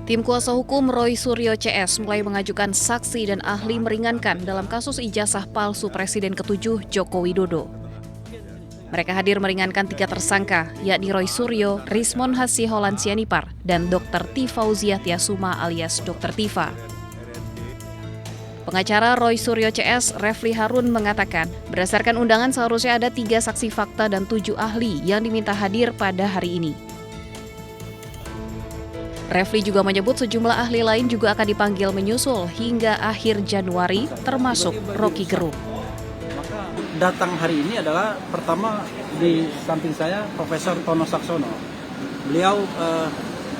Tim kuasa hukum Roy Suryo CS mulai mengajukan saksi dan ahli meringankan dalam kasus ijazah palsu Presiden ke-7 Joko Widodo. Mereka hadir meringankan 3 tersangka, yakni Roy Suryo, Rismon Hasiholan Sianipar, dan Dr. Tifauziah Tiasuma alias Dr. Tifa. Pengacara Roy Suryo CS, Refli Harun, mengatakan, berdasarkan undangan seharusnya ada 3 saksi fakta dan 7 ahli yang diminta hadir pada hari ini. Refli juga menyebut sejumlah ahli lain juga akan dipanggil menyusul hingga akhir Januari, termasuk Rocky Gerung. Maka datang hari ini adalah pertama di samping saya Profesor Tono Saksono. Beliau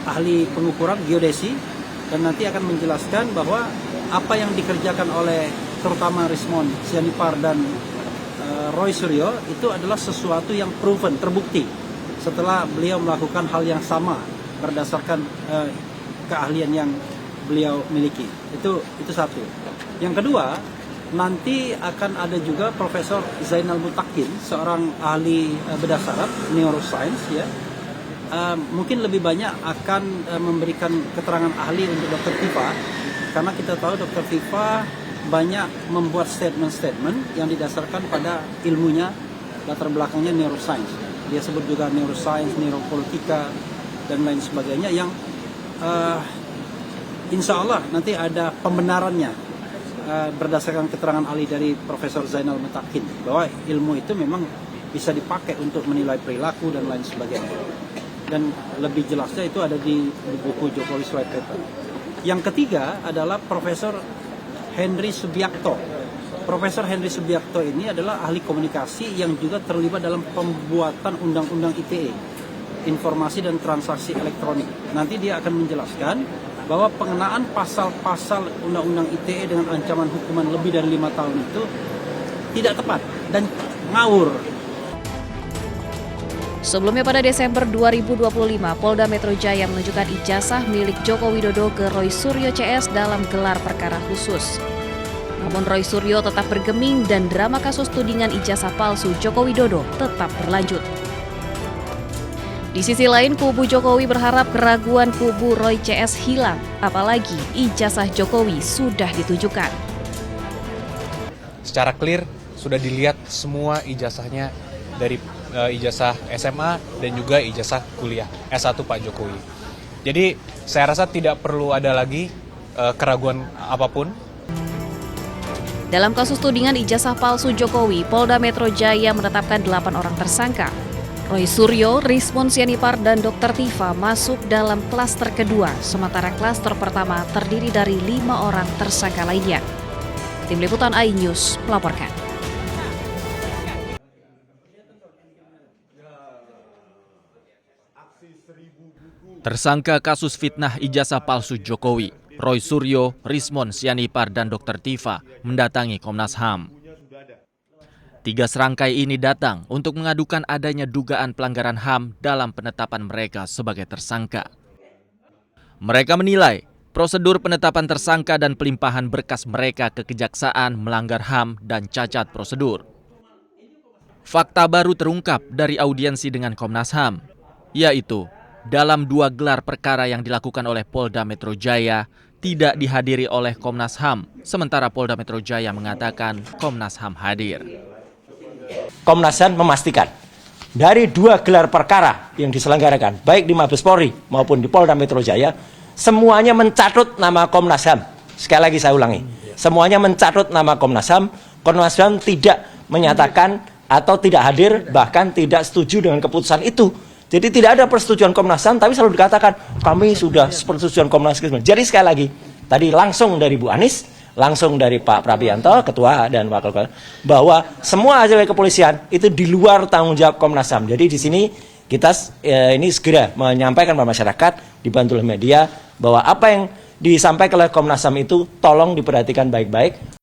ahli pengukuran geodesi dan nanti akan menjelaskan bahwa apa yang dikerjakan oleh terutama Rismon Sianipar dan Roy Suryo itu adalah sesuatu yang proven, terbukti setelah beliau melakukan hal yang sama berdasarkan keahlian yang beliau miliki. Itu satu. Yang kedua, nanti akan ada juga Profesor Zainal Mutakin, seorang ahli bedah saraf neuroscience ya. Mungkin lebih banyak akan memberikan keterangan ahli untuk Dr. Tifa, karena kita tahu Dr. Tifa banyak membuat statement-statement yang didasarkan pada ilmunya, latar belakangnya neuroscience. Dia sebut juga neuroscience, neuropolitika, dan lain sebagainya yang insya Allah nanti ada pembenarannya berdasarkan keterangan ahli dari Profesor Zainal Mutakin bahwa ilmu itu memang bisa dipakai untuk menilai perilaku dan lain sebagainya. Dan lebih jelasnya itu ada di buku Jokowi White Paper. Yang ketiga adalah Profesor Henry Subiakto. Profesor Henry Subiakto ini adalah ahli komunikasi yang juga terlibat dalam pembuatan undang-undang ITE, informasi dan transaksi elektronik. Nanti dia akan menjelaskan bahwa pengenaan pasal-pasal undang-undang ITE dengan ancaman hukuman lebih dari 5 tahun itu tidak tepat dan ngawur. Sebelumnya pada Desember 2025, Polda Metro Jaya menunjukkan ijazah milik Joko Widodo ke Roy Suryo CS dalam gelar perkara khusus. Namun Roy Suryo tetap bergeming dan drama kasus tudingan ijazah palsu Joko Widodo tetap berlanjut. Di sisi lain, kubu Jokowi berharap keraguan kubu Roy CS hilang, apalagi ijazah Jokowi sudah ditujukan. Secara clear sudah dilihat semua ijazahnya dari ijazah SMA dan juga ijazah kuliah S1 Pak Jokowi. Jadi saya rasa tidak perlu ada lagi keraguan apapun. Dalam kasus tudingan ijazah palsu Jokowi, Polda Metro Jaya menetapkan 8 orang tersangka. Roy Suryo, Rismon Sianipar, dan Dr. Tifa masuk dalam klaster kedua, sementara klaster pertama terdiri dari 5 orang tersangka lainnya. Tim Liputan iNews melaporkan. Tersangka kasus fitnah ijazah palsu Jokowi, Roy Suryo, Rismon Sianipar, dan Dr. Tifa mendatangi Komnas HAM. 3 serangkai ini datang untuk mengadukan adanya dugaan pelanggaran HAM dalam penetapan mereka sebagai tersangka. Mereka menilai prosedur penetapan tersangka dan pelimpahan berkas mereka ke kejaksaan melanggar HAM dan cacat prosedur. Fakta baru terungkap dari audiensi dengan Komnas HAM, yaitu dalam 2 gelar perkara yang dilakukan oleh Polda Metro Jaya tidak dihadiri oleh Komnas HAM, sementara Polda Metro Jaya mengatakan Komnas HAM hadir. Komnas HAM memastikan dari 2 gelar perkara yang diselenggarakan, baik di Mabes Polri maupun di Polda Metro Jaya, semuanya mencatut nama Komnas HAM. Sekali lagi saya ulangi, semuanya mencatut nama Komnas HAM. Komnas HAM tidak menyatakan atau tidak hadir, bahkan tidak setuju dengan keputusan itu. Jadi tidak ada persetujuan Komnas HAM, tapi selalu dikatakan kami sudah persetujuan Komnas HAM. Jadi sekali lagi, tadi langsung dari Bu Anies, langsung dari Pak Prabianto, Ketua dan Wakil Ketua, bahwa semua hasil kepolisian itu di luar tanggung jawab Komnas HAM. Jadi di sini kita ini segera menyampaikan kepada masyarakat, dibantu oleh media, bahwa apa yang disampaikan oleh Komnas HAM itu tolong diperhatikan baik-baik.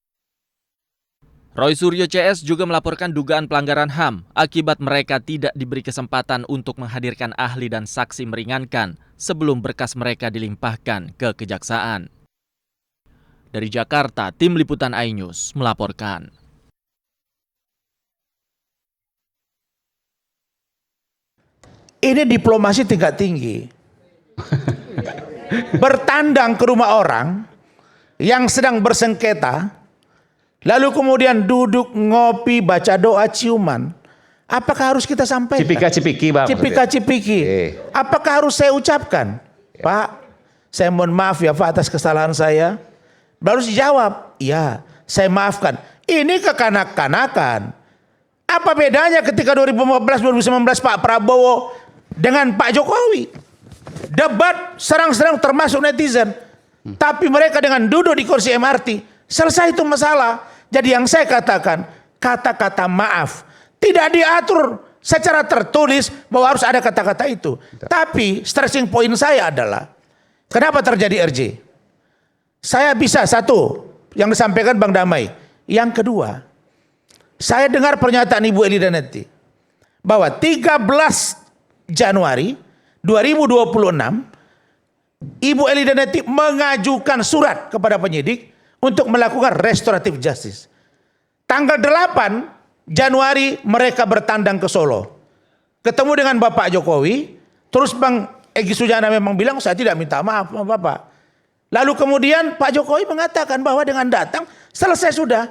Roy Suryo CS juga melaporkan dugaan pelanggaran HAM akibat mereka tidak diberi kesempatan untuk menghadirkan ahli dan saksi meringankan sebelum berkas mereka dilimpahkan ke kejaksaan. Dari Jakarta, Tim Liputan iNews melaporkan. Ini diplomasi tingkat tinggi. bertandang ke rumah orang yang sedang bersengketa, lalu kemudian duduk ngopi, baca doa, ciuman, apakah harus kita sampaikan? Cipika-cipiki, Bang. Cipika-cipiki. Apakah harus saya ucapkan? Pak, saya mohon maaf ya Pak atas kesalahan saya. Baru dijawab, iya saya maafkan. Ini kekanak-kanakan. Apa bedanya ketika 2015-2019 Pak Prabowo dengan Pak Jokowi? Debat serang-serang termasuk netizen. Tapi mereka dengan duduk di kursi MRT, selesai itu masalah. Jadi yang saya katakan, kata-kata maaf tidak diatur secara tertulis bahwa harus ada kata-kata itu. Tapi stressing point saya adalah, kenapa terjadi RJ? Saya bisa satu, yang disampaikan Bang Damai. Yang kedua, saya dengar pernyataan Ibu Eli Danetti bahwa 13 Januari 2026 Ibu Eli Danetti mengajukan surat kepada penyidik untuk melakukan restoratif justice. Tanggal 8 Januari mereka bertandang ke Solo. Ketemu dengan Bapak Jokowi, terus Bang Egy Sujana memang bilang saya tidak minta maaf sama Bapak. Lalu kemudian Pak Jokowi mengatakan bahwa dengan datang selesai sudah.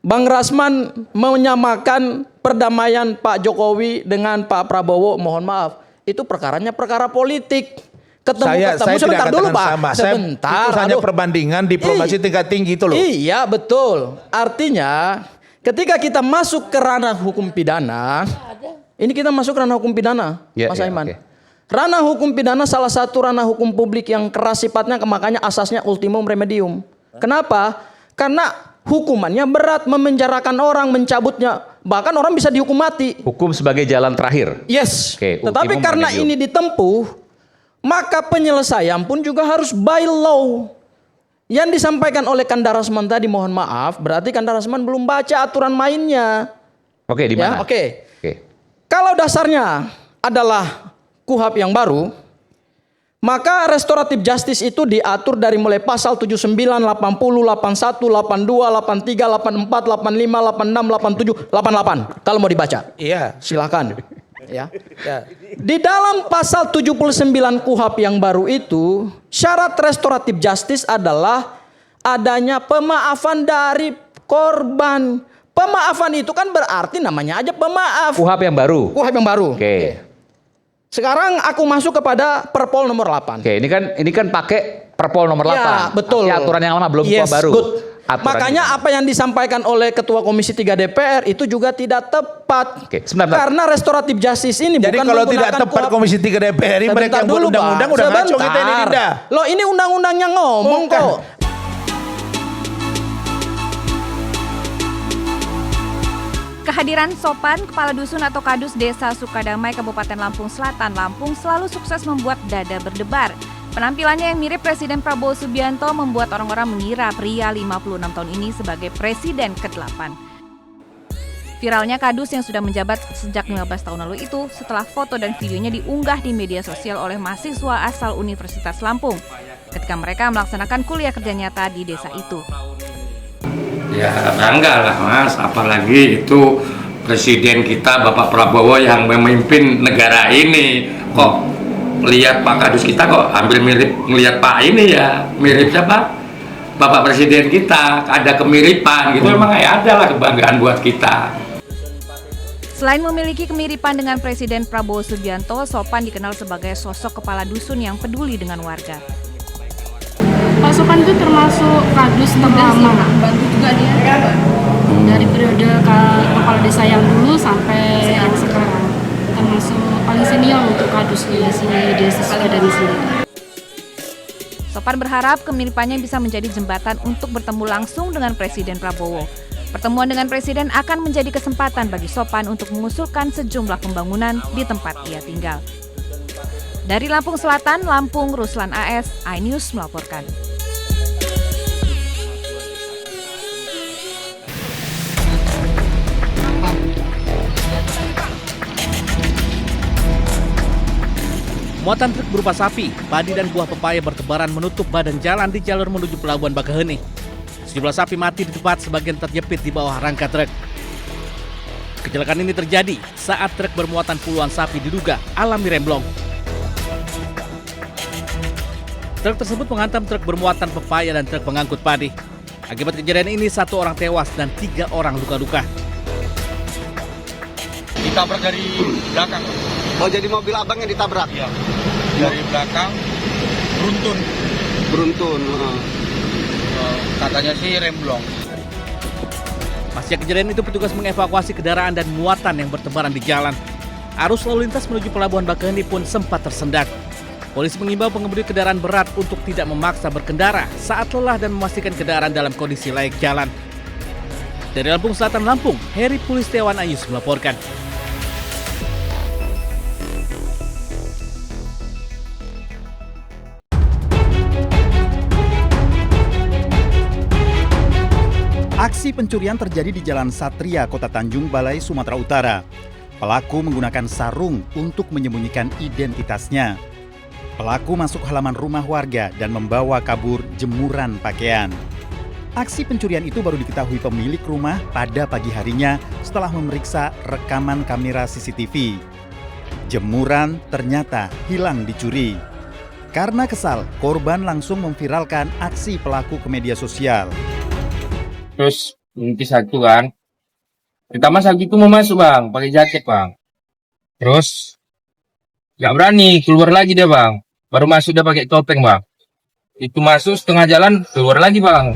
Bang Rasman menyamakan perdamaian Pak Jokowi dengan Pak Prabowo, mohon maaf, itu perkaranya perkara politik. Saya sebentar dulu Pak. Sama. Sebentar. Itu hanya perbandingan diplomasi tingkat tinggi itu loh. Iya betul. Artinya ketika kita masuk ke ranah hukum pidana, ini kita masuk ranah hukum pidana, Mas Aiman. Ranah hukum pidana salah satu ranah hukum publik yang keras sifatnya, makanya asasnya ultimum remedium. Kenapa? Karena hukumannya berat, memenjarakan orang, mencabutnya, bahkan orang bisa dihukum mati. Hukum sebagai jalan terakhir. Yes. Tetapi karena ini ditempuh, maka penyelesaian pun juga harus by law. Yang disampaikan oleh Kanda Rasman tadi, mohon maaf, berarti Kanda Rasman belum baca aturan mainnya. Oke, di mana? Ya, oke. Kalau dasarnya adalah KUHP yang baru, maka restoratif justice itu diatur dari mulai pasal 79, 80, 81, 82, 83, 84, 85, 86, 87, 88. Kalau mau dibaca. Iya. Silakan. Ya. Di dalam pasal 79 KUHP yang baru itu, syarat restoratif justice adalah adanya pemaafan dari korban. Pemaafan itu kan berarti namanya aja pemaaf. KUHP yang baru. KUHP yang baru. Oke. Sekarang aku masuk kepada Perpol nomor 8. Oke, ini kan pakai Perpol nomor 8. Ya, betul. Artinya aturan yang lama belum baru. Good. Makanya apa yang disampaikan oleh Ketua Komisi 3 DPR itu juga tidak tepat. Oke, sebentar. Karena restoratif justice ini jadi bukan kalau menggunakan tidak tepat KUHP. Komisi 3 DPR ini mereka buat undang-undang udah ngaco kita ini Dinda. Loh ini undang-undangnya ngomong kok. Kehadiran Sopan, Kepala Dusun atau Kadus Desa Sukadamai, Kabupaten Lampung Selatan, Lampung selalu sukses membuat dada berdebar. Penampilannya yang mirip Presiden Prabowo Subianto membuat orang-orang mengira pria 56 tahun ini sebagai Presiden ke-8. Viralnya Kadus yang sudah menjabat sejak 15 tahun lalu itu setelah foto dan videonya diunggah di media sosial oleh mahasiswa asal Universitas Lampung ketika mereka melaksanakan kuliah kerja nyata di desa itu. Ya bangga lah Mas, apalagi itu Presiden kita Bapak Prabowo yang memimpin negara ini. Kok lihat Pak Kadus kita kok hampir mirip ngelihat Pak ini ya, mirip siapa? Bapak Presiden kita, ada kemiripan gitu, memang ada lah kebanggaan buat kita. Selain memiliki kemiripan dengan Presiden Prabowo Subianto, Sopan dikenal sebagai sosok kepala dusun yang peduli dengan warga. Pak Sopan itu termasuk kadus terlama, bantu juga dia dari periode kepala desa yang dulu sampai yang sekarang, termasuk paling senior untuk kadus di desa Sukadamai sendiri. Sopan berharap kemiripannya bisa menjadi jembatan untuk bertemu langsung dengan Presiden Prabowo. Pertemuan dengan Presiden akan menjadi kesempatan bagi Sopan untuk mengusulkan sejumlah pembangunan di tempat ia tinggal. Dari Lampung Selatan, Lampung, Ruslan AS, iNews melaporkan. Muatan truk berupa sapi, padi dan buah pepaya bertebaran menutup badan jalan di jalur menuju Pelabuhan Bakaheni. Sejumlah sapi mati di tempat, sebagian terjepit di bawah rangka truk. Kecelakaan ini terjadi saat truk bermuatan puluhan sapi diduga alami remblong. Truk tersebut menghantam truk bermuatan pepaya dan truk pengangkut padi. Akibat kejadian ini 1 orang tewas dan 3 orang luka-luka. Ditabrak dari belakang. Oh, jadi mobil abang yang ditabrak? Iya. Dari belakang beruntun. Katanya sih remblong. Pasca kejadian itu petugas mengevakuasi kendaraan dan muatan yang bertebaran di jalan. Arus lalu lintas menuju Pelabuhan Bakaheni pun sempat tersendat. Polisi mengimbau pengemudi kendaraan berat untuk tidak memaksa berkendara saat lelah dan memastikan kendaraan dalam kondisi layak jalan. Dari Lampung Selatan, Lampung, Heri Pulistiawan Ayus melaporkan. Aksi pencurian terjadi di Jalan Satria, Kota Tanjung Balai, Sumatera Utara. Pelaku menggunakan sarung untuk menyembunyikan identitasnya. Pelaku masuk halaman rumah warga dan membawa kabur jemuran pakaian. Aksi pencurian itu baru diketahui pemilik rumah pada pagi harinya setelah memeriksa rekaman kamera CCTV. Jemuran ternyata hilang dicuri. Karena kesal, korban langsung memviralkan aksi pelaku ke media sosial. Terus nanti satu kan, pertama saat itu mau masuk bang, pakai jaket bang. Terus nggak berani keluar lagi dia bang. Baru masuk dia pakai topeng bang. Itu masuk setengah jalan keluar lagi bang.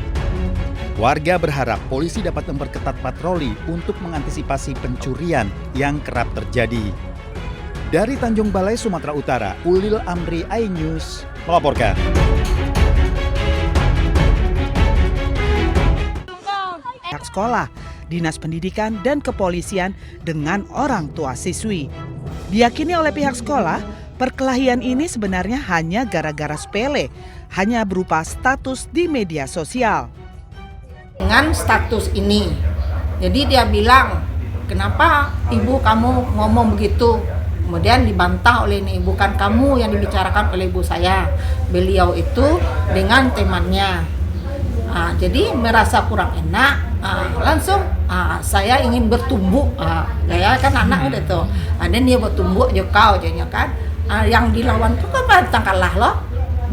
Warga berharap polisi dapat memperketat patroli untuk mengantisipasi pencurian yang kerap terjadi. Dari Tanjung Balai, Sumatera Utara, Ulil Amri iNews melaporkan. Pihak sekolah, Dinas Pendidikan, dan Kepolisian dengan orang tua siswi. Diyakini oleh pihak sekolah, perkelahian ini sebenarnya hanya gara-gara sepele, hanya berupa status di media sosial. Dengan status ini, jadi dia bilang, kenapa ibu kamu ngomong begitu? Kemudian dibantah oleh ini, bukan kamu yang dibicarakan oleh ibu saya. Beliau itu dengan temannya. Jadi merasa kurang enak, langsung saya ingin bertumbuk, saya kan anak udah tuh, dan dia bertumbuk aja kau jadinya kan, yang dilawan tuh kan bantang kalah loh,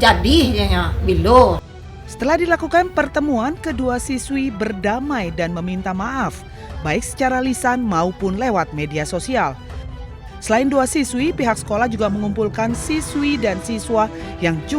jadi jadinya bilo. Setelah dilakukan pertemuan, kedua siswi berdamai dan meminta maaf, baik secara lisan maupun lewat media sosial. Selain dua siswi, pihak sekolah juga mengumpulkan siswi dan siswa yang